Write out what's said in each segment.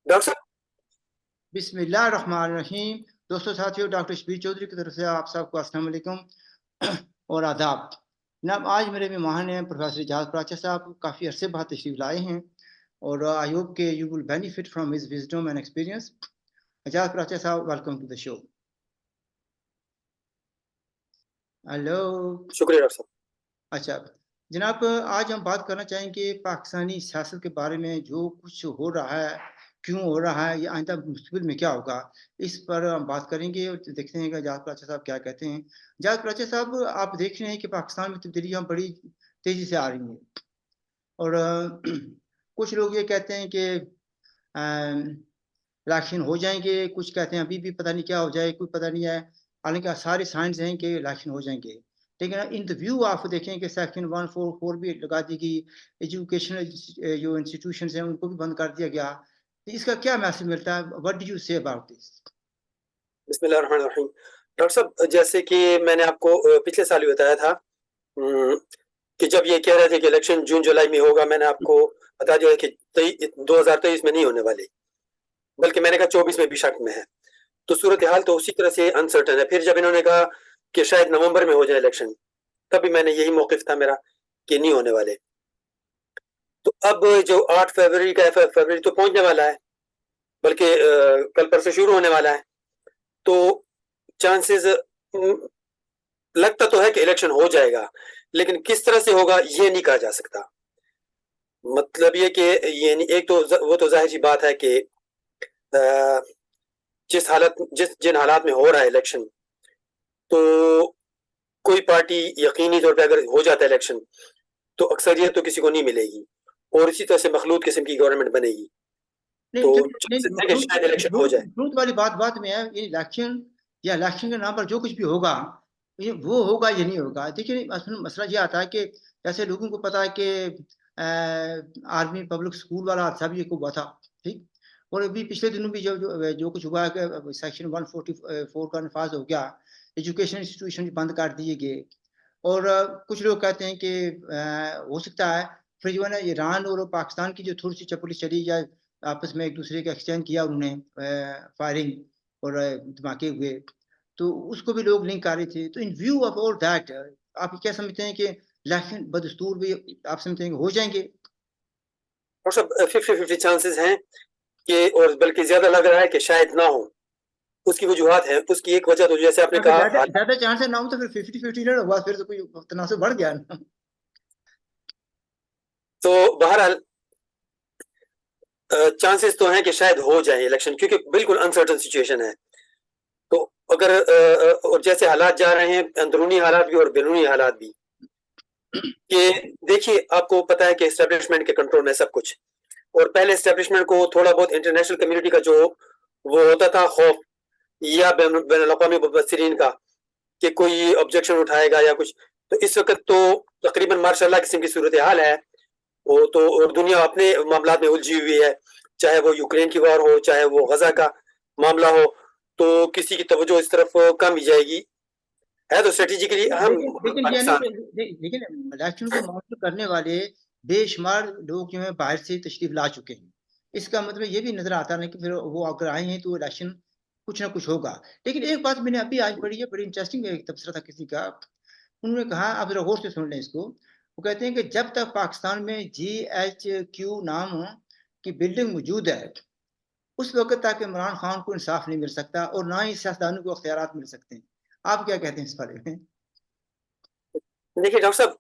Doctor صاحب بسم اللہ الرحمن الرحیم. دوستو ساتھیوں، ڈاکٹر شبیر چودھری کی طرف سے آپ سب کو السلام علیکم اور آداب. جناب آج میرے مہمان ہیں پروفیسر اعجاز پراچا صاحب. کافی عرصے بعد تشریف لائے ہیں اور آئی ہوپ کہ you will benefit from his wisdom and experience. Ijaz Paracha صاحب، welcome to the show. Hello. شکریہ ڈاکٹر صاحب. اچھا جناب، آج ہم بات کرنا چاہیں کہ پاکستانی سیاست کے بارے میں جو کچھ ہو رہا ہے، کیوں ہو رہا ہے، یا آئندہ مستقبل میں کیا ہوگا، اس پر ہم بات کریں گے اور دیکھتے ہیں کہ اعجاز پراچا صاحب کیا کہتے ہیں. اعجاز پراچا صاحب، آپ دیکھ رہے ہیں کہ پاکستان میں تبدیلیاں بڑی تیزی سے آ رہی ہیں اور کچھ لوگ یہ کہتے ہیں کہ الیکشن ہو جائیں گے، کچھ کہتے ہیں ابھی بھی پتہ نہیں کیا ہو جائے، کوئی پتہ نہیں ہے. حالانکہ سارے سائنس ہیں کہ الیکشن ہو جائیں گے، لیکن ان دا ویو آپ دیکھیں کہ سیکشن 144 بھی لگا دی گئی، ایجوکیشنل جو انسٹیٹیوشنز ہیں ان کو بھی بند کر دیا گیا. اس کا کیا میسج ملتا ہے؟ وٹ ڈو یو سے اباؤٹ دس؟ بسم اللہ الرحمن الرحیم. ڈاکٹر صاحب، جیسے کہ میں نے آپ کو پچھلے سال بھی بتایا تھا کہ جب یہ کہہ رہے تھے کہ الیکشن جون جولائی میں ہوگا، میں نے آپ کو بتا دیا کہ 2023 میں نہیں ہونے والے، بلکہ میں نے کہا 24 میں بھی شک میں ہے. تو صورتحال تو اسی طرح سے انسرٹن ہے. پھر جب انہوں نے کہا کہ شاید نومبر میں ہو جائے الیکشن، تبھی میں نے یہی موقف تھا میرا کہ نہیں ہونے والے. تو اب جو 8 فروری کا ہے، فروری تو پہنچنے والا ہے، بلکہ کل پرسوں شروع ہونے والا ہے. تو چانسز لگتا تو ہے کہ الیکشن ہو جائے گا، لیکن کس طرح سے ہوگا یہ نہیں کہا جا سکتا. مطلب یہ کہ یہ ایک تو وہ تو ظاہر سی بات ہے کہ جن حالات میں ہو رہا ہے الیکشن، تو کوئی پارٹی یقینی طور پہ اگر ہو جاتا ہے الیکشن تو اکثریت تو کسی کو نہیں ملے گی، اور اسی طرح سے مخلوط قسم کی گورنمنٹ بنے گی. تو شاید الیکشن ہو جائے. مخلوط والی بات میں ہے، یہ الیکشن یا الیکشن کے نام پر جو کچھ بھی ہوگا وہ ہوگا یا نہیں ہوگا. دیکھیے مسئلہ یہ آتا ہے کہ جیسے لوگوں کو پتا ہے کہ آرمی پبلک اسکول والا حادثہ بھی ایک ہوا تھا، ٹھیک، اور ابھی پچھلے دنوں بھی جو کچھ ہوا ہے کہ سیکشن 144 کا نفاذ ہو گیا، ایجوکیشن انسٹیٹیوشن بند کر دیے گئے. اور کچھ لوگ کہتے ہیں کہ ہو سکتا ہے پھر جو ہے نا ایران اور پاکستان کی جو تھوڑی سی چپلی چلی یا آپس میں ایک دوسرے کا ایکسچینج کیا انہوں نے، فائرنگ اور دھماکے ہوئے، تو اس کو بھی لوگ لنک کر رہے تھے. تو in view of all that آپ کیا سمجھتے ہیں کہ الیکشن بدستور بھی آپ سمجھتے ہیں کہ ہو جائیں گے؟ اور سب 50-50 چانسز ہیں کہ، اور بلکہ زیادہ لگ رہا ہے کہ شاید نہ ہو. اس کی وجوہات ہیں. اس کی ایک وجہ تو جیسے آپ نے کہا زیادہ چانس نہ ہو تو پھر 50-50 نہ ہوا، پھر تو کوئی تناسب بڑھ گیا نا. تو بہرحال چانسز تو ہیں کہ شاید ہو جائیں الیکشن، کیونکہ بالکل انسرٹن سچویشن ہے. تو اگر اور جیسے حالات جا رہے ہیں، اندرونی حالات بھی اور بیرونی حالات بھی، کہ دیکھیے آپ کو پتا ہے کہ اسٹیبلشمنٹ کے کنٹرول میں سب کچھ، اور پہلے اسٹیبلشمنٹ کو تھوڑا بہت انٹرنیشنل کمیونٹی کا جو وہ ہوتا تھا خوف، یا بین الاقوامی مبصرین کا کہ کوئی آبجیکشن اٹھائے گا یا کچھ، تو اس وقت تو تقریباً ماشاء اللہ قسم کی صورتحال ہے. وہ تو اور دنیا اپنے معاملات میں الجھی ہوئی ہے، چاہے وہ یوکرین کی وار ہو، چاہے وہ غزہ کا معاملہ ہو، تو کسی کی توجہ اس طرف کم ہی جائے گی. ہے تو اسٹریٹجیکلی اہم پاکستان. لیکن الیکشن کو مانیٹر کرنے والے بے شمار لوگ جو ہیں باہر سے تشریف لا چکے ہیں. اس کا مطلب یہ بھی نظر آتا ہے کہ پھر وہ اگر آئے ہیں تو الیکشن کچھ نہ کچھ ہوگا. لیکن ایک بات میں نے ابھی آج پڑھی ہے، بڑی انٹرسٹنگ ایک تبصرہ تھا کسی کا. انہوں نے کہا، آپ ذرا غور سے سن لیں اس کو، وہ کہتے ہیں کہ جب تک پاکستان میں GHQ نام کی بلڈنگ موجود ہے، اس وقت تک عمران خان کو انصاف نہیں مل سکتا اور نہ ہی سیاستدانوں کو اختیارات مل سکتے ہیں. آپ کیا کہتے ہیں اس بارے میں؟ دیکھیے ڈاکٹر صاحب،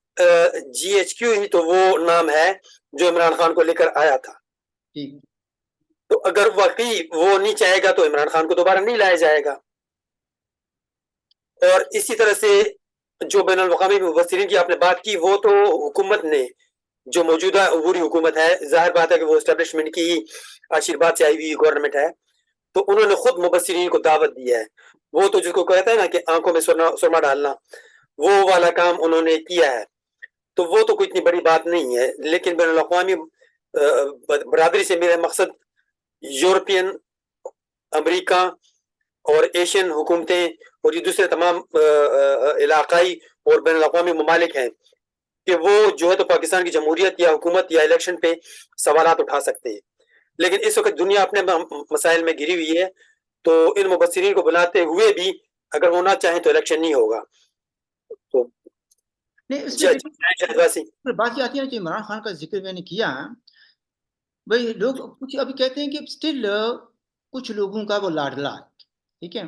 GHQ ہی تو وہ نام ہے جو عمران خان کو لے کر آیا تھا. تو اگر واقعی وہ نہیں چاہے گا تو عمران خان کو دوبارہ نہیں لایا جائے گا. اور اسی طرح سے جو بین الاقوامی مبصرین کی آپ نے بات کی، وہ تو حکومت نے جو موجودہ عبوری حکومت ہے، ظاہر بات ہے کہ وہ اسٹیبلشمنٹ کی آشیرواد سے آئی ہوئی گورنمنٹ ہے، تو انہوں نے خود مبصرین کو دعوت دی ہے. وہ تو جس کو کہتا ہے نا کہ آنکھوں میں سرما ڈالنا، وہ والا کام انہوں نے کیا ہے. تو وہ تو کوئی اتنی بڑی بات نہیں ہے. لیکن بین الاقوامی برادری سے میرا مقصد یورپین، امریکہ اور ایشین حکومتیں اور یہ دوسرے تمام علاقائی اور بین الاقوامی ممالک ہیں کہ وہ جو ہے تو پاکستان کی جمہوریت یا حکومت یا الیکشن پہ سوالات اٹھا سکتے ہیں. لیکن اس وقت دنیا اپنے مسائل میں گری ہوئی ہے، تو ان مبصرین کو بلاتے ہوئے بھی اگر وہ نہ چاہیں تو الیکشن نہیں ہوگا. تو نہیں اس جی میں شاہد واسی. بات یہ آتی ہے نا کہ عمران خان کا ذکر میں نے کیا، بھائی لوگ کچھ ابھی کہتے ہیں کہ اسٹل کچھ لوگوں کا وہ لاڈلا ہے، ٹھیک ہے،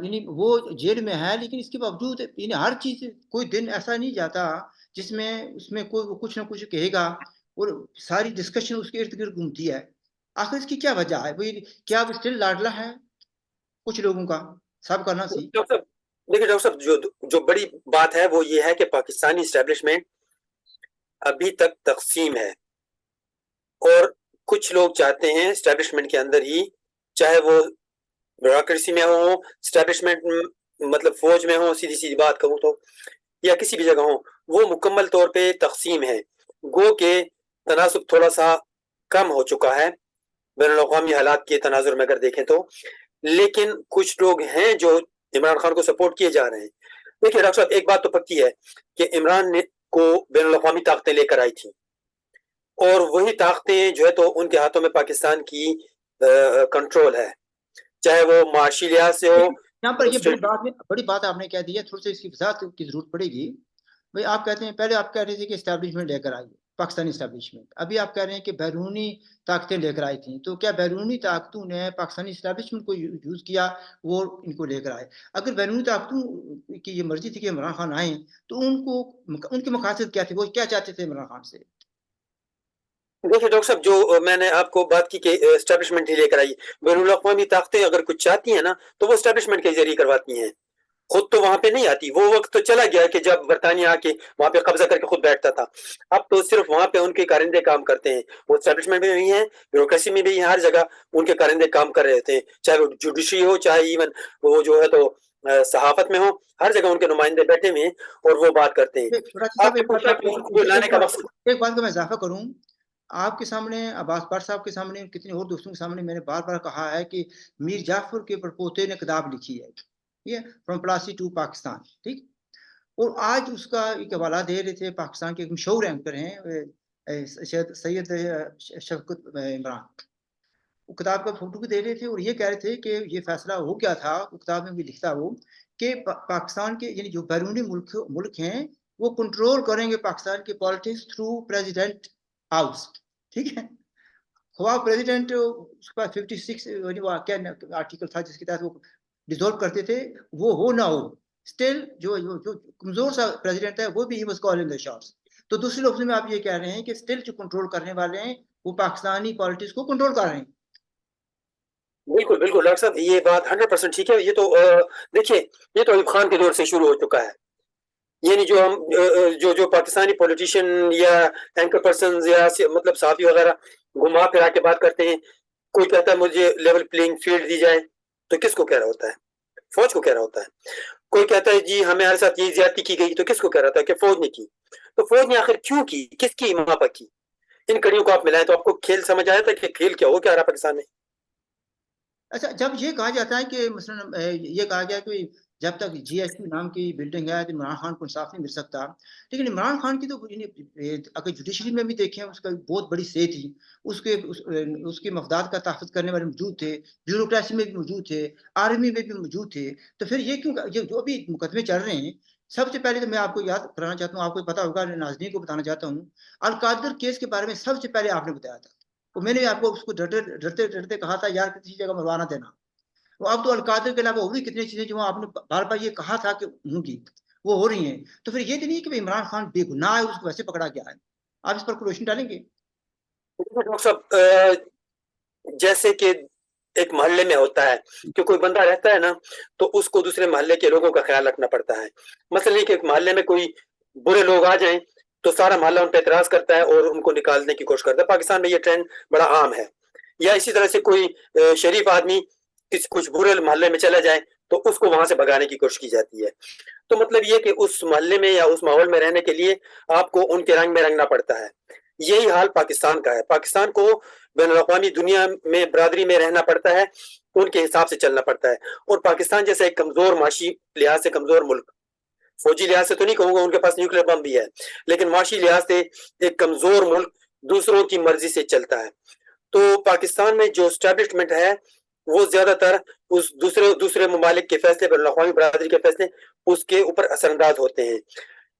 یعنی وہ جیل میں ہے لیکن اس کے باوجود یعنی ہر چیز، کوئی دن ایسا نہیں جاتا جس میں اس میں کوئی کچھ نہ کچھ کہے گا اور ساری ڈسکشن اس کے ارد گرد گھومتی ہے. آخر اس کی کیا وجہ ہے؟ بھائی کیا اب اسٹل لاڈلا ہے کچھ لوگوں کا؟ سب کرنا سی. دیکھیے ڈاکٹر صاحب، جو بڑی بات ہے وہ یہ ہے کہ پاکستانی اسٹیبلشمنٹ ابھی تک تقسیم ہے، اور کچھ لوگ چاہتے ہیں اسٹیبلشمنٹ کے اندر ہی، چاہے وہ بیوروکریسی میں ہو، اسٹیبلشمنٹ مطلب فوج میں ہو، سیدھی سیدھی بات کہوں تو، یا کسی بھی جگہ ہو، وہ مکمل طور پہ تقسیم ہے. گو کہ تناسب تھوڑا سا کم ہو چکا ہے بین الاقوامی حالات کے تناظر میں اگر دیکھیں تو، لیکن کچھ لوگ ہیں جو عمران خان کو سپورٹ کیے جا رہے ہیں. دیکھیے ڈاکٹر صاحب، ایک بات تو پکی ہے کہ عمران نے کو بین الاقوامی طاقتیں لے کر آئی تھی، اور وہی طاقتیں جو ہے تو ان کے ہاتھوں میں پاکستان کی کنٹرول ہے، چاہے وہ معاشی لحاظ سے ہو. یہاں پر یہ بڑی بات آپ نے کہہ دی ہے، تھوڑا سا اس کی وضاحت کی ضرورت پڑے گی. بھائی آپ کہتے ہیں، پہلے آپ کہہ رہے تھے کہ اسٹیبلشمنٹ لے کر آئی پاکستانی اسٹیبلشمنٹ، ابھی آپ کہہ رہے ہیں کہ بیرونی طاقتیں لے کر آئی تھیں. تو کیا بیرونی طاقتوں نے پاکستانی اسٹیبلشمنٹ کو یوز کیا، وہ ان کو لے کر آئے؟ اگر بیرونی طاقتوں کی یہ مرضی تھی کہ عمران خان آئیں تو ان کے مقاصد کیا تھے؟ وہ کیا چاہتے تھے عمران خان سے؟ دیکھیے ڈاکٹر صاحب، جو میں نے آپ کو بات کی کہ اسٹیبلشمنٹ ہی لے کر آئی، بین الاقوامی طاقتیں اگر کچھ چاہتی ہیں نا تو وہ اسٹیبلشمنٹ کے ذریعے کرواتی ہیں، خود تو وہاں پہ نہیں آتی. وہ وقت تو چلا گیا کہ جب برطانیہ آ کے وہاں پہ قبضہ کر کے خود بیٹھتا تھا. اب تو صرف وہاں پہ ان کے کارندے کام کرتے ہیں. وہ اسٹیبلشمنٹ میں بھی ہیں، بیوروکریسی میں بھی ہیں، ہر جگہ ان کے کارندے کام کر رہے تھے، چاہے وہ جوڈیشری ہو، چاہے ایون وہ جو ہے تو صحافت میں ہو، ہر جگہ ان کے نمائندے بیٹھے ہوئے ہیں اور وہ بات کرتے ہیں. آپ نے پوچھا کہ ان کو لانے کا مقصد. ایک بات کو میں اضافہ کروں، آپ کے سامنے، عباس بٹ صاحب کے سامنے، کتنے اور دوستوں کے سامنے میں نے بار بار کہا ہے کہ میر جعفر کے پڑپوتے نے کتاب لکھی ہے، ٹھیک ہے، فرام پلاسی ٹو پاکستان، ٹھیک. اور آج اس کا ایک حوالہ دے رہے تھے پاکستان کے ایک مشہور اینکر ہیں سید شفقت عمران، وہ کتاب کا فوٹو بھی دے رہے تھے اور یہ کہہ رہے تھے کہ یہ فیصلہ ہو گیا تھا، وہ کتاب میں بھی لکھتا وہ کہ پاکستان کے یعنی جو بیرونی ملک ہیں وہ کنٹرول کریں گے پاکستان کی پالیٹکس تھرو پریزیڈنٹ ہاؤس، ٹھیک ہے. خواہ پریزیڈنٹ اس کے پاس 56 آرٹیکل تھا جس کے تحت وہ ڈیزولو کرتے تھے، وہ ہو نہ ہو، اسٹل جو کمزور سا پریزیڈنٹ ہے وہ بھی he was calling the shots. تو دوسرے لفظوں میں آپ یہ کہہ رہے ہیں کہ اسٹل جو کنٹرول کرنے والے ہیں وہ پاکستانی پالیٹکس کو کنٹرول کر رہے ہیں. بالکل بالکل ڈاکٹر صاحب، یہ بات 100% ٹھیک ہے. یہ تو دیکھیے، یہ تو ایوب خان کے دور سے شروع ہو چکا ہے. یعنی جو ہم جو پاکستانی پولیٹیشین یا اینکر پرسنز یا مطلب صحافی وغیرہ گھما پھرا کے بات کرتے ہیں، کوئی کہتا ہے مجھے لیول پلینگ فیلڈ دی جائے، تو کس کو کہہ رہا ہوتا ہے؟ فوج کو کہہ رہا ہوتا ہے. کوئی کہتا ہے جی ہمارے ساتھ یہ زیادتی کی گئی، تو کس کو کہہ رہا تھا کہ فوج نے کی. تو فوج نے آخر کیوں کی، کس کی ماں پر کی؟ ان کڑیوں کو آپ ملائیں تو آپ کو کھیل سمجھ آیا تھا کہ کھیل کیا ہو کیا رہا پاکستان میں. اچھا، جب یہ کہا جاتا ہے کہ مثلا یہ کہا گیا کہ جب تک جی ایس ٹی نام کی بلڈنگ ہے تو عمران خان کو انصاف نہیں مل سکتا، لیکن عمران خان کی تو اگر جوڈیشری میں بھی دیکھیں اس کا بہت بڑی سے تھی، اس کے مفادات کا تحفظ کرنے والے موجود تھے، بیوروکریسی میں بھی موجود تھے، آرمی میں بھی موجود تھے. تو پھر یہ کیوں جو بھی مقدمے چل رہے ہیں، سب سے پہلے تو میں آپ کو یاد کرانا چاہتا ہوں، آپ کو پتا ہوگا، ناظرین کو بتانا چاہتا ہوں، القادر کیس کے بارے میں سب سے پہلے آپ نے بتایا تھا. تو میں نے آپ کو اس کو ڈرتے کہا تھا یار کسی جگہ مروا نہ دینا. وہ اب تو القادر کے علاوہ اور بھی کتنی چیزیں جو آپ نے بار بار یہ کہا تھا کہ ہوں گی وہ ہو رہی ہیں. تو پھر یہ تو نہیں کہ عمران خان بے گناہ ہے، اس کو ویسے پکڑا گیا ہے. آپ اس پر کوئی روشنی ڈالیں گے؟ ڈاکٹر صاحب، جیسے کہ ایک محلے میں ہوتا ہے کہ کوئی بندہ رہتا ہے نا تو اس کو دوسرے محلے کے لوگوں کا خیال رکھنا پڑتا ہے. مثلا کہ ایک محلے میں کوئی برے لوگ آ جائیں تو سارا محلہ ان پہ اعتراض کرتا ہے اور ان کو نکالنے کی کوشش کرتا ہے. پاکستان میں یہ ٹرینڈ بڑا عام ہے. یا اسی طرح سے کوئی شریف آدمی کچھ برے محلے میں چلا جائے تو اس کو وہاں سے بھگانے کی کوشش کی جاتی ہے. تو مطلب یہ کہ اس محلے میں یا اس ماحول میں رہنے کے لیے آپ کو ان کے رنگ میں رنگنا پڑتا ہے. یہی حال پاکستان کا ہے. پاکستان کو بین الاقوامی دنیا میں برادری میں رہنا پڑتا ہے، ان کے حساب سے چلنا پڑتا ہے. اور پاکستان جیسے ایک کمزور معاشی لحاظ سے کمزور ملک، فوجی لحاظ سے تو نہیں کہوں گا، ان کے پاس نیوکلیر بم بھی ہے، لیکن معاشی لحاظ سے ایک کمزور ملک دوسروں کی مرضی سے چلتا ہے. تو پاکستان میں جو اسٹیبلشمنٹ ہے وہ زیادہ تر اس دوسرے ممالک کے فیصلے، بین الاقوامی برادری کے فیصلے، اس کے اوپر اثر انداز ہوتے ہیں۔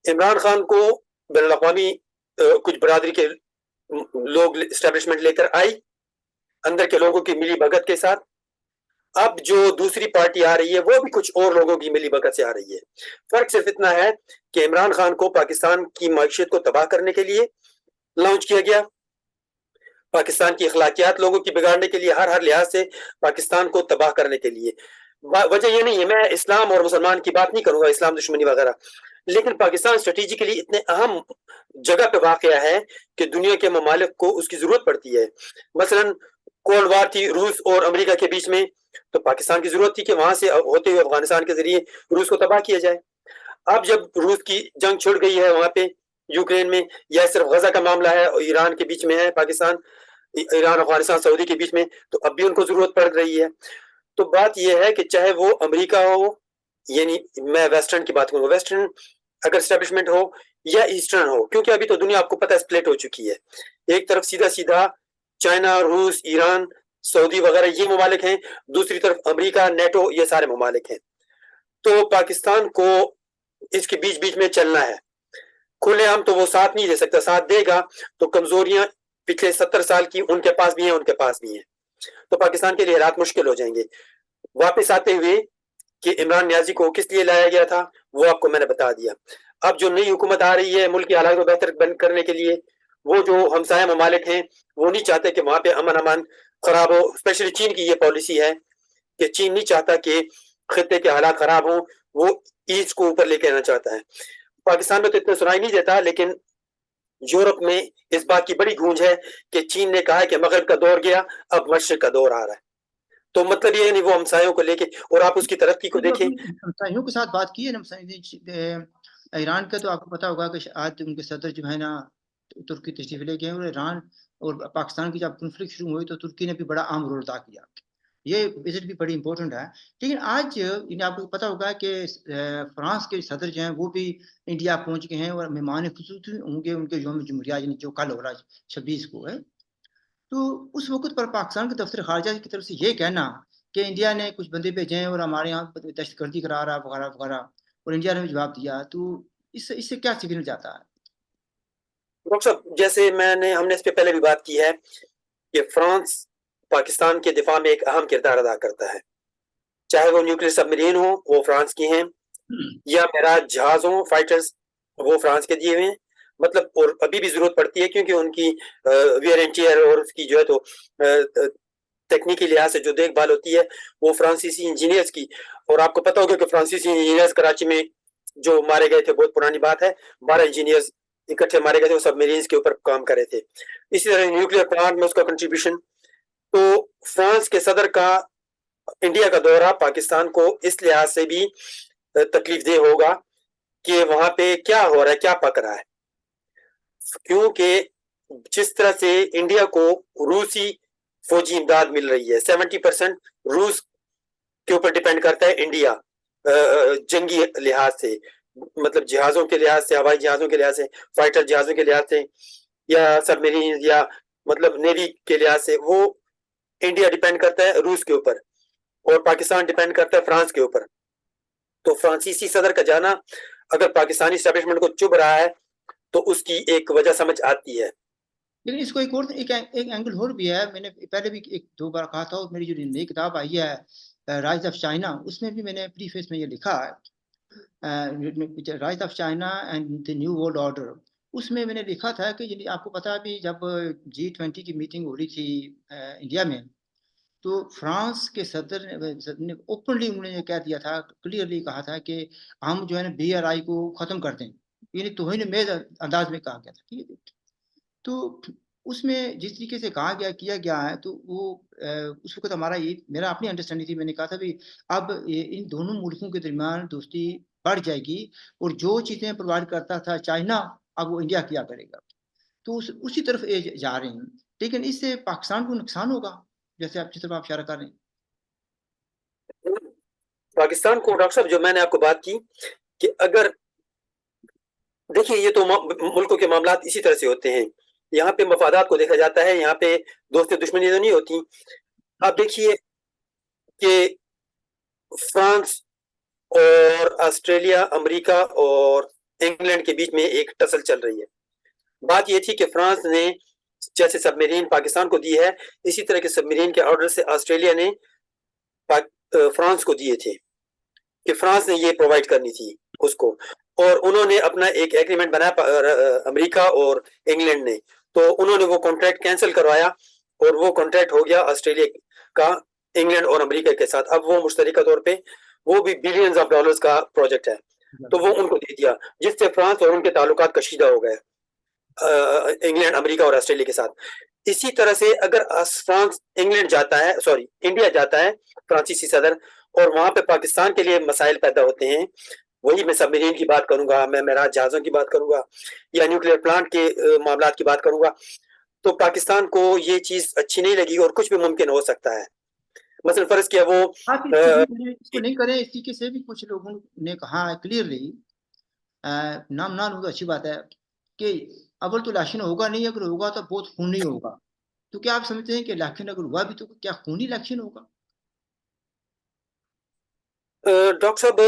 عمران خان کو بین الاقوامی کچھ برادری کے لوگ اسٹیبلشمنٹ لے کر آئی، اندر کے لوگوں کی ملی بھگت کے ساتھ۔ اب جو دوسری پارٹی آ رہی ہے وہ بھی کچھ اور لوگوں کی ملی بھگت سے آ رہی ہے۔ فرق صرف اتنا ہے کہ عمران خان کو پاکستان کی معیشت کو تباہ کرنے کے لیے لانچ کیا گیا، پاکستان کی اخلاقیات لوگوں کی بگاڑنے کے لیے، ہر لحاظ سے پاکستان کو تباہ کرنے کے لیے۔ وجہ یہ نہیں ہے، میں اسلام اور مسلمان کی بات نہیں کروں گا، اسلام دشمنی وغیرہ، لیکن پاکستان اسٹریٹجیکلی اتنے اہم جگہ پہ واقع ہے کہ دنیا کے ممالک کو اس کی ضرورت پڑتی ہے۔ مثلا کولڈ وار تھی روس اور امریکہ کے بیچ میں، تو پاکستان کی ضرورت تھی کہ وہاں سے ہوتے ہوئے افغانستان کے ذریعے روس کو تباہ کیا جائے۔ اب جب روس کی جنگ چھڑ گئی ہے وہاں پہ یوکرین میں، یا صرف غزہ کا معاملہ ہے اور ایران کے بیچ میں ہے، پاکستان، ایران، افغانستان، سعودی کے بیچ میں، تو اب بھی ان کو ضرورت پڑ رہی ہے۔ تو بات یہ ہے کہ چاہے وہ امریکہ ہو، یعنی میں ویسٹرن کی بات کروں، ویسٹرن اگر اسٹیبلشمنٹ ہو یا ایسٹرن ہو، کیونکہ ابھی تو دنیا آپ کو پتہ ہے سپلٹ ہو چکی ہے، ایک طرف سیدھا چائنا، روس، ایران، سعودی وغیرہ یہ ممالک ہیں، دوسری طرف امریکہ، نیٹو، یہ سارے ممالک ہیں۔ تو پاکستان کو اس کے بیچ میں چلنا ہے، کھلے عام تو وہ ساتھ نہیں دے سکتا، ساتھ دے گا تو کمزوریاں پچھلے 70 سال کی ان کے پاس بھی ہیں، ان کے پاس بھی ہیں، تو پاکستان کے لیے حالات مشکل ہو جائیں گے۔ واپس آتے ہوئے کہ عمران نیازی کو کس لیے لایا گیا تھا وہ آپ کو میں نے بتا دیا۔ اب جو نئی حکومت آ رہی ہے ملک کی حالات کو بہتر کرنے کے لیے، وہ جو ہمسایہ ممالک ہیں وہ نہیں چاہتے کہ وہاں پہ امن امان خراب ہو، اسپیشلی چین کی یہ پالیسی ہے کہ چین نہیں چاہتا کہ خطے کے حالات خراب ہوں، وہ ایسٹ کو اوپر لے کے آنا چاہتا ہے۔ پاکستان میں تو اتنا سنائی نہیں دیتا، لیکن یورپ میں اس بات کی بڑی گونج ہے کہ چین نے کہا ہے کہ مغرب کا دور گیا، اب مشرق کا دور آ رہا ہے۔ تو مطلب یہ نہیں وہ ہمسایوں کو لے کے، اور آپ اس کی ترقی کو دیکھیں۔ ہمسایوں کے ساتھ بات کی ہے نا، ایران کا تو آپ کو پتا ہوگا کہ آج ان کے صدر جو ہے نا ترکی تشریف لے گئے، اور ایران اور پاکستان کی جب کنفلکٹ شروع ہوئی تو ترکی نے بھی بڑا اہم رول ادا کیا، یہ وزٹ بھی بڑی امپورٹنٹ ہے۔ لیکن آج آپ کو پتا ہوگا کہ فرانس کے صدر جو ہیں وہ بھی انڈیا پہنچ گئے ہیں، اور مہمان خصوصی ہوں گے ان کے یوم جمہوریہ، یعنی جو کل ہو رہا ہے 26 کو ہے۔ تو اس وقت پر پاکستان کے دفتر خارجہ کی طرف سے یہ کہنا کہ انڈیا نے کچھ بندے بھیجے ہیں اور ہمارے یہاں دہشت گردی کرا رہا وغیرہ وغیرہ، اور انڈیا نے بھی جواب دیا، تو اس سے کیا سگنل جاتا ہے؟ ڈاکٹر صاحب جیسے ہم نے اس پہ پہلے بھی بات کی ہے کہ فرانس پاکستان کے دفاع میں ایک اہم کردار ادا کرتا ہے، چاہے وہ نیوکلیر سب مرین ہو وہ فرانس کی ہیں، یا میراج جہاز ہوں فائٹرز وہ فرانس کے دیے ہوئے ہیں، مطلب اور ابھی بھی ضرورت پڑتی ہے کیونکہ ان کی ویئر اینڈ ٹیئر اور اس کی جو ہے تو تکنیکی لحاظ سے جو دیکھ بھال ہوتی ہے وہ فرانسیسی انجینئرز کی، اور آپ کو پتا ہوگا کہ فرانسیسی انجینئرز کراچی میں جو مارے گئے تھے، بہت پرانی بات ہے، 12 انجینئرز اکٹھے مارے گئے تھے، وہ سب میرینز کے اوپر کام کر رہے تھے۔ اسی طرح نیوکلیر پلانٹ میں اس کا کنٹریبیوشن۔ تو فرانس کے صدر کا انڈیا کا دورہ پاکستان کو اس لحاظ سے بھی تکلیف دہ ہوگا کہ وہاں پہ کیا ہو رہا ہے، کیا پک رہا ہے، کیونکہ جس طرح سے انڈیا کو روسی فوجی امداد مل رہی ہے، 70% روس کے اوپر ڈیپینڈ کرتا ہے انڈیا، جنگی لحاظ سے، مطلب جہازوں کے لحاظ سے، ہوائی جہازوں کے لحاظ سے، فائٹر جہازوں کے لحاظ سے، یا سب میرین یا مطلب نیوی کے لحاظ سے، وہ انڈیا ڈیپینڈ کرتا ہے روس کے اوپر، اور پاکستان ڈیپینڈ کرتا ہے فرانس کے اوپر۔ تو فرانسیسی صدر کا جانا اگر پاکستانی اسٹیبلشمنٹ کو چبھ رہا ہے تو اس کی ایک وجہ سمجھ آتی ہے۔ لیکن اس کو ایک اور ایک اینگل اور بھی ہے، میں نے پہلے بھی ایک دو بار کہا تھا، اور میری جو نئی کتاب آئی ہے رائز آف چائنا، اس میں بھی میں نے پری فیس میں یہ لکھا ہے، rise of China and the new world order. اس میں نے لکھا تھا کہ آپ کو پتا ہے بھی جب G20 کی میٹنگ ہو رہی تھی انڈیا میں، تو فرانس کے صدر نے اوپنلی انہوں نے یہ کہہ دیا تھا، کلیئرلی کہا تھا کہ ہم جو ہے نا BRI کو ختم کر دیں، یعنی توہین میز انداز میں کہا گیا تھا، ٹھیک ہے۔ تو اس میں جس طریقے سے کہا گیا کیا گیا ہے، تو وہ اس وقت میرا اپنی انڈرسٹینڈنگ تھی، میں نے کہا تھا بھی اب ان دونوں ملکوں کے درمیان دوستی بڑھ جائے گی، اور جو چیزیں پرووائڈ کرتا تھا چائنا اب وہ انڈیا کیا کرے گا، تو اسی طرف جا رہے ہیں۔ لیکن اس سے پاکستان کو نقصان ہوگا، جیسے آپ جس طرف آپ اشارہ کر رہے ہیں۔ پاکستان کو ڈاکٹر صاحب جو میں نے آپ کو بات کی کہ اگر دیکھیں یہ تو ملکوں کے معاملات اسی طرح سے ہوتے ہیں یہاں پہ مفادات کو دیکھا جاتا ہے, یہاں پہ دوست دشمنی تو نہیں ہوتی. آپ دیکھیے کہ فرانس اور آسٹریلیا, امریکہ اور انگلینڈ کے بیچ میں ایک ٹسل چل رہی ہے. بات یہ تھی کہ فرانس نے جیسے سب میرین پاکستان کو دی ہے, اسی طرح کے سب میرین کے آرڈر سے آسٹریلیا نے فرانس کو دیے تھے کہ فرانس نے یہ پرووائڈ کرنی تھی اس کو, اور انہوں نے اپنا ایک ایگریمنٹ بنایا امریکہ اور انگلینڈ نے, تو انہوں نے وہ کانٹریکٹ کینسل کروایا اور وہ کانٹریکٹ ہو گیا آسٹریلیا کا انگلینڈ اور امریکہ کے ساتھ. اب وہ مشترکہ طور پہ وہ بھی بلینز آف ڈالرز کا پروجیکٹ ہے, تو وہ ان کو دے دیا, جس سے فرانس اور ان کے تعلقات کشیدہ ہو گئے انگلینڈ, امریکہ اور آسٹریلیا کے ساتھ. اسی طرح سے اگر فرانس انگلینڈ جاتا ہے, انڈیا جاتا ہے فرانسیسی صدر, اور وہاں پہ پاکستان کے لیے مسائل پیدا ہوتے ہیں, وہی میں سب میرین کی بات کروں گا, میں معراج جہازوں کی بات کروں گا, یا نیوکلیر پلانٹ کے معاملات کی بات کروں گا, تو پاکستان کو یہ چیز اچھی نہیں لگی اور کچھ بھی ممکن ہو سکتا ہے. مثلا فرض کیا وہ اس کو نہیں کریں, اس طریقے سے بھی کچھ لوگوں نے کہا کلیئرلی, نام ہوگا اچھی بات ہے, کہ اول تو الیکشن ہوگا نہیں, اگر ہوگا تو بہت خونی ہوگا. تو کیا آپ سمجھتے ہیں کہ الیکشن اگر ہوا بھی تو کیا خونی الیکشن ہوگا؟ ڈاکٹر صاحب,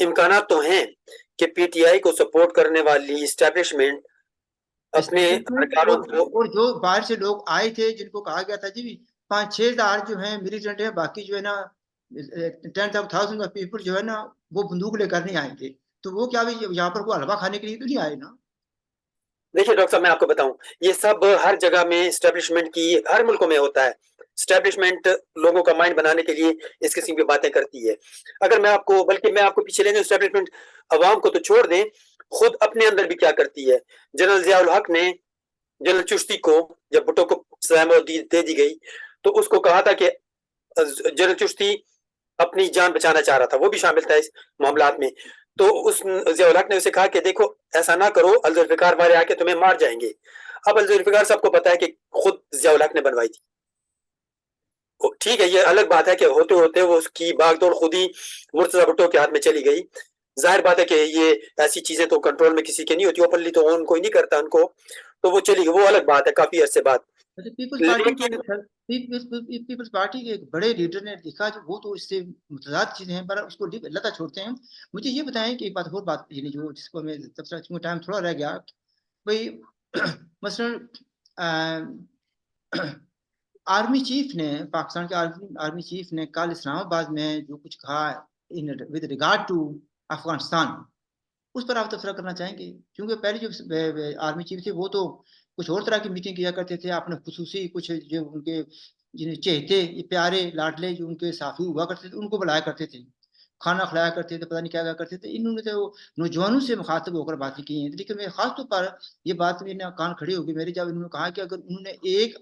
امکانات تو ہیں کہ پی ٹی آئی کو سپورٹ کرنے والی اسٹیبلشمنٹ اپنے ارکانوں کو, اور جو باہر سے لوگ آئے تھے جن کو کہا گیا تھا جی 5-6 ہزار جو ہیں ملیٹنٹ ہیں, باقی جو ہے نا 10,000 آف پیپل جو ہے نا وہ بندوق لے کر نہیں آئے تھے, تو وہ کیا بھی یہاں پر وہ حلوہ کھانے کے لیے تو نہیں آئے نا؟ دیکھیے ڈاکٹر صاحب, میں آپ کو بتاؤں, یہ سب ہر جگہ میں اسٹیبلشمنٹ کی, ہر ملکوں میں ہوتا ہے. اسٹیبلشمنٹ لوگوں کا مائنڈ بنانے کے لیے اس قسم کی باتیں کرتی ہے. اگر میں آپ کو, بلکہ میں آپ کو پیچھے لے جاؤں, اسٹیبلشمنٹ عوام کو تو چھوڑ دیں, خود اپنے اندر بھی کیا کرتی ہے. جنرل ضیاء الحق نے جنرل چشتی کو, جب بھٹو کو سزائے موت دے دی گئی, تو اس کو کہا تھا کہ جنرل چشتی اپنی جان بچانا چاہ رہا تھا, وہ بھی شامل تھا اس معاملات میں. تو اس ضیاء الحق نے اسے کہا کہ دیکھو ایسا نہ کرو, الذوالفقار والے آ کے تمہیں مار جائیں گے. اب الذوالفقار صاحب کو پتا ہے کہ خود ضیاء الحق نے بنوائی تھی. ٹھیک ہے, یہ الگ بات ہے کہ ہوتے ہوتے وہ اس کی باغ دوڑ خود ہی مرتضی بھٹو کے ہاتھ میں چلی گئی. ظاہر بات ہے کہ یہ ایسی چیزیں تو کنٹرول میں کسی کے نہیں ہوتی, اوپنلی تو ان کو ہی نہیں کرتا ان کو, تو وہ چلی گئی, وہ الگ بات ہے, کافی عرصے بعد. پیپلز پارٹی کے ایک بڑے لیڈر نے لکھا, جو وہ تو اس سے متضاد چیزیں ہیں, پر اس کو اللہ چھوڑتے ہیں. مجھے یہ بتائیں کہ ایک بات اور بات, یعنی جو جس کو میں ٹائم تھوڑا رہ گیا, بھائی مثلا آرمی چیف نے, پاکستان کے آرمی چیف نے کل اسلام آباد میں جو کچھ کہا ود ریگارڈ ٹو افغانستان, اس پر آپ تبصرہ کرنا چاہیں گے؟ کیونکہ پہلے جو آرمی چیف تھے وہ تو کچھ اور طرح کی میٹنگ کیا کرتے تھے, اپنے خصوصی کچھ جو ان کے جنہیں چہتے پیارے لاڈلے جو ان کے ساتھی ہوا کرتے تھے ان کو بلایا کرتے تھے, کھانا کھلایا کرتے تھے, پتہ نہیں کیا کرتے تھے. انہوں نے تو نوجوانوں سے مخاطب ہو کر باتیں کی ہیں, لیکن میں خاص طور پر یہ بات میرے کان کھڑی ہوگی میری جب انہوں نے کہا کہ اگر انہوں نے ایک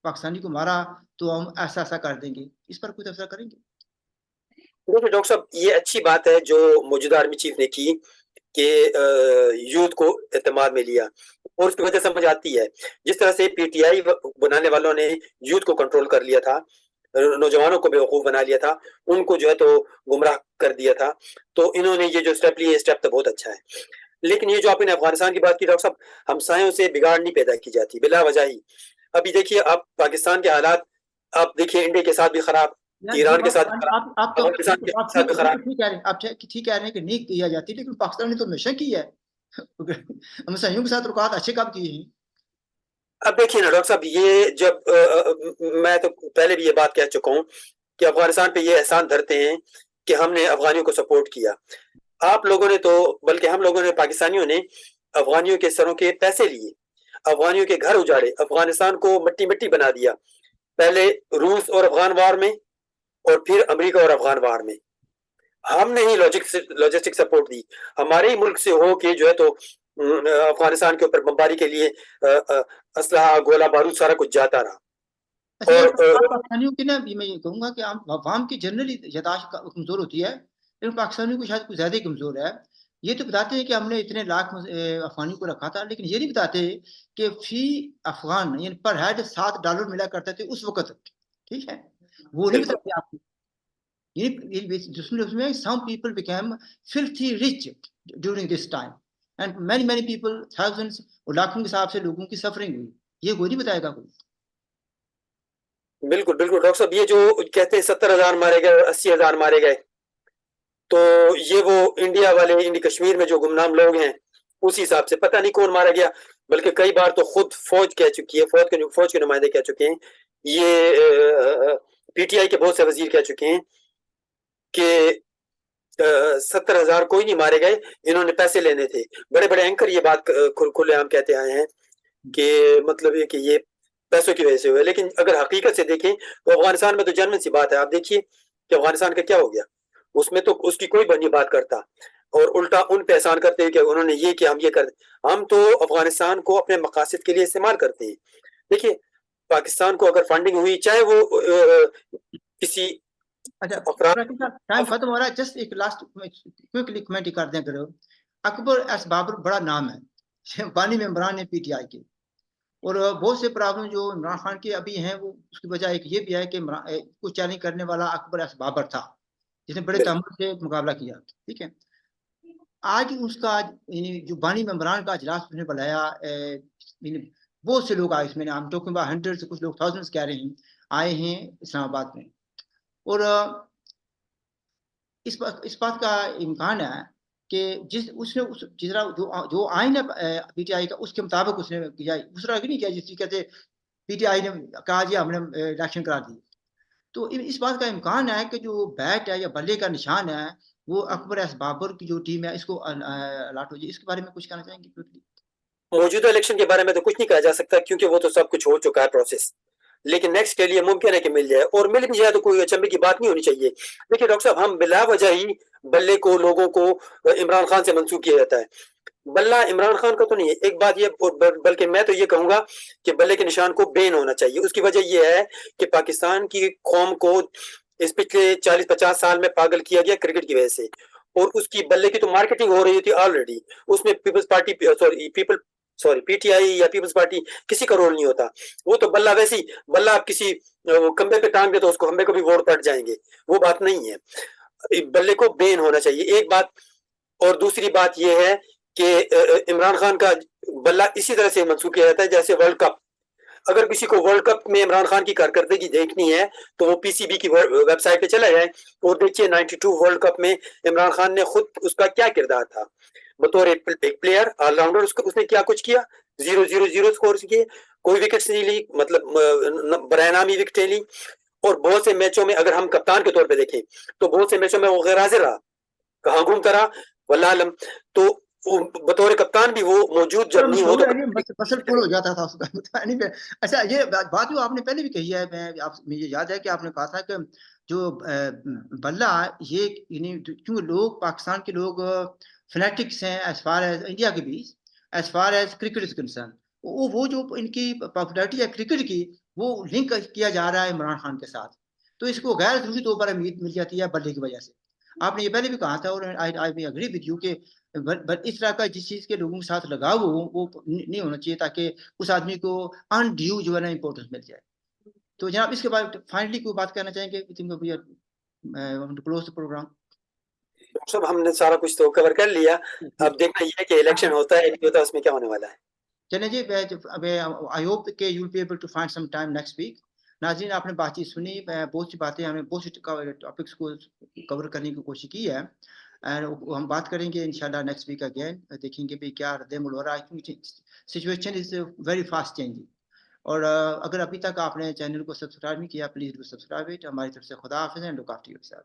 پاکستانی کو مارا تو ہم ایسا ایسا کر دیں گے. اس پر کوئی تبصرہ کریں گے؟ دیکھیے ڈاکٹر صاحب, یہ اچھی بات ہے جو موجودہ آرمی چیف نے کی کہ یوتھ کو اعتماد میں لیا, اور اس کی وجہ سمجھ آتی ہے. جس طرح سے پی ٹی آئی بنانے والوں نے یوتھ کو کنٹرول کر لیا تھا, نوجوانوں کو بیوقوف بنا لیا تھا, ان کو جو ہے تو گمراہ کر دیا تھا, تو انہوں نے یہ جو اسٹیپ لیے, اسٹیپ تو بہت اچھا ہے. لیکن یہ جو آپ نے افغانستان کی بات کی ڈاکٹر صاحب, ہمسایوں سے بگاڑ نہیں پیدا کی جاتی بلا وجہ ہی. ابھی دیکھیے آپ پاکستان کے حالات, آپ دیکھیے انڈیا کے ساتھ بھی خراب, ایران کے ساتھ افغانستان کے ساتھ بھی خراب. آپ ٹھیک کہہ رہے ہیں کہ نہیں کیا جاتی, لیکن پاکستان نے تو ہمیشہ کی ہے. ہمسایوں کے ساتھ رکاوٹ اچھے کام کیے ہیں. اب دیکھیے نا ڈاکٹر صاحب, یہ جب میں تو پہلے بھی یہ بات کہہ چکا ہوں کہ افغانستان پہ یہ احسان دھرتے ہیں کہ ہم نے افغانیوں کو سپورٹ کیا. آپ لوگوں نے تو, بلکہ ہم لوگوں نے, پاکستانیوں نے افغانیوں کے سروں کے پیسے لیے, افغانیوں کے گھر اجاڑے, افغانستان کو مٹی مٹی بنا دیا, پہلے روس اور افغان وار میں, اور پھر امریکہ اور افغان وار میں. ہم نے ہی لاجسٹک سپورٹ دی, ہمارے ہی ملک سے ہو کے جو ہے تو افغانستان کے اوپر بمباری کے لیے اسلحہ, گولہ بارود, سارا کچھ جاتا رہا. اور پاکستانیوں کی نا, میں یہ کہوں گا کہ عوام کی جنرلی یاداشت کمزور ہوتی ہے, لیکن پاکستانیوں کو شاید کچھ زیادہ ہی کمزور ہے. یہ تو بتاتے ہیں کہ ہم نے اتنے لاکھ افغانیوں کو رکھا تھا, لیکن یہ نہیں بتاتے کہ فی افغان یعنی پر ہیڈ $7 ملا کرتے تھے اس وقت. ٹھیک ہے, وہ نہیں بتاتے آپ کو. Some people became filthy rich during this time. and many people, thousands اور لاکھوں کے حساب سے لوگوں کی سفرنگ ہوئی. یہ کوئی نہیں بتائے گا کوئی. بالکل بالکل ڈاکٹر صاحب، یہ جو کہتے ہیں 70,000 مارے گئے اور 80,000 مارے گئے، تو یہ وہ انڈیا والے، انڈیا کشمیر میں جو گمنام لوگ ہیں اسی حساب سے پتہ نہیں کون مارا گیا. بلکہ کئی بار تو خود فوج کہہ چکی ہے، فوج کے نمائندے کہہ چکے ہیں، یہ پی ٹی آئی کے بہت سے وزیر کہہ چکے ہیں کہ 70,000 کوئی نہیں مارے گئے، انہوں نے پیسے لینے تھے. بڑے بڑے اینکر یہ بات کھلے عام کہتے آئے ہیں کہ مطلب یہ کہ یہ پیسوں کی وجہ سے ہوئے. لیکن اگر حقیقت سے دیکھیں تو افغانستان میں تو جنرل سی بات ہے. آپ دیکھیے کہ افغانستان کا کیا ہو گیا، اس میں تو اس کی کوئی بنی بات کرتا، اور الٹا ان پہ احسان کرتے ہیں کہ انہوں نے یہ کیا، ہم یہ کر. ہم تو افغانستان کو اپنے مقاصد کے لیے استعمال کرتے ہیں. دیکھیے پاکستان کو اگر فنڈنگ ہوئی، چاہے وہ کسی اچھا ٹائم ختم ہو رہا ہے. جسٹ ایک لاسٹ کوئکلی کمنٹ کر دیں کرو. اکبر ایس بابر بڑا نام ہے، بانی ممبران ہے پی ٹی آئی کے، اور بہت سے پرابلم جو عمران خان کے ابھی ہیں وہ اس کی وجہ ایک یہ بھی ہے کہ کچھ چیلنج کرنے والا اکبر ایس بابر تھا جس نے بڑے تحمل سے مقابلہ کیا. ٹھیک ہے، آج اس کا جو بانی ممبران کا اجلاس اس نے بلایا، بہت سے لوگ آئے اس میں، ہم ٹاکنگ اباؤٹ ہنڈریڈ سے کچھ لوگ تھاؤزنڈز کہہ رہے ہیں آئے ہیں اسلام آباد میں. اور اس بات کا امکان ہے کہ جس طرح جو آئین ہے پی ٹی آئی کا اس کے مطابق اس نے کیا، اس طرح نہیں کیا جس طریقے سے پی ٹی آئی نے کہا جی ہم نے الیکشن کرا دی. تو اس بات کا امکان ہے کہ جو بیٹ ہے یا بلے کا نشان ہے وہ اکبر ایس بابر کی جو ٹیم ہے اس کو الاٹ ہو جائے. اس کے بارے میں کچھ کہنا چاہیں گے؟ موجودہ الیکشن کے بارے میں تو کچھ نہیں کہا جا سکتا کیونکہ وہ تو سب کچھ ہو چکا ہے پروسیس. لیکن نیکسٹ کے لیے ممکن ہے کہ مل جائے، اور مل بھی جائے تو کوئی اچنبے کی بات نہیں ہونی چاہیے. دیکھیے ڈاکٹر صاحب، ہم بلا وجہ ہی بلے کو لوگوں کو عمران خان سے منسوخ کیا جاتا ہے. بلہ عمران خان کا تو نہیں ہے. ایک بات یہ، بلکہ میں تو یہ کہوں گا کہ بلے کے نشان کو بین ہونا چاہیے. اس کی وجہ یہ ہے کہ پاکستان کی قوم کو اس پچھلے 40-50 سال میں پاگل کیا گیا کرکٹ کی وجہ سے، اور اس کی بلے کی تو مارکیٹنگ ہو رہی تھی آلریڈی. اس میں پی ٹی آئی یا پیپلز پارٹی کسی کا رول نہیں ہوتا. وہ تو بلہ ویسی بلہ آپ کسی کمبے پہ ٹانگ دے تو اس کو ہمیں کو بھی ووٹ پڑ جائیں گے، وہ بات نہیں ہے. بلے کو بین ہونا چاہیے، ایک بات. اور دوسری بات یہ ہے کہ عمران خان کا بلہ اسی طرح سے منسوخ کیا جاتا ہے جیسے ورلڈ کپ. اگر کسی کو ورلڈ کپ میں عمران خان کی کارکردگی دیکھنی ہے تو وہ پی سی بی کی ویب سائٹ پہ چلا جائے اور دیکھیے 92 ورلڈ کپ میں عمران خان نے خود اس کا کیا کردار تھا بطور ایک پلیئر آل راؤنڈر. اس نے کیا کچھ کیا، 0-0-0 سکور کیے، کوئی وکٹس نہیں لی، مطلب برائے نامی وکٹیں لی. اور بہت سے میچوں میں اگر ہم کپتان کے طور پہ دیکھیں تو بہت سے میچوں میں وہ غیر حاضر رہا، کہاں گھومتا رہا واللہ علم. تو بطور کپتان بھی وہ موجود جب نہیں ہو تو مسل پول ہو جاتا تھا اس کا. اچھا یہ بات جو آپ نے پہلے بھی کہی ہے، مجھے یاد ہے کہ آپ نے کہا تھا کہ جو بلہ یہ کیونکہ لوگ پاکستان کے لوگ فنیٹکس ہیں ایز فار ایز انڈیا کے بھی، as far as cricket is concern, وہ جو ان کی پاپولیرٹی ہے کرکٹ کی وہ لنک کیا جا رہا ہے عمران خان کے ساتھ، تو اس کو غیر ضروری طور پر امید مل جاتی ہے بلے کی وجہ سے. آپ نے یہ پہلے بھی کہا تھا اور آئی اگری ود یو کہ اس طرح کا جس چیز کے لوگوں کے ساتھ لگاؤ ہو وہ نہیں ہونا چاہیے تاکہ اس آدمی کو ان ڈیو جو ہے نا امپورٹنس مل جائے. تو جناب اس کے بعد فائنلی کوئی بات کہنا چاہیں گے کلوز پروگرام؟ سب ہم نے سارا کچھ تو کور کر لیا. اب دیکھنا یہ ہے کہ الیکشن ہوتا ہے نہیں ہوتا، اس میں کیا ہونے والا ہے. چلیں جی، آئی ہوپ کہ you will be able to find some time next week. ناظرین آپ نے بات چیت سنی، بہت سی باتیں ہم نے بہت سی ٹاپکس کو کور کرنے کی کوشش کی ہے. ہم بات کریں گے انشاءاللہ نیکسٹ ویک اگین، دیکھیں گے بھی کیا رد عمل ہو رہا ہے. Situation is very fast changing. اور اگر ابھی تک آپ نے چینل کو سبسکرائب نہیں کیا پلیز ڈو سبسکرائب اٹ. ہماری طرف سے خدا حافظ، and look after your self.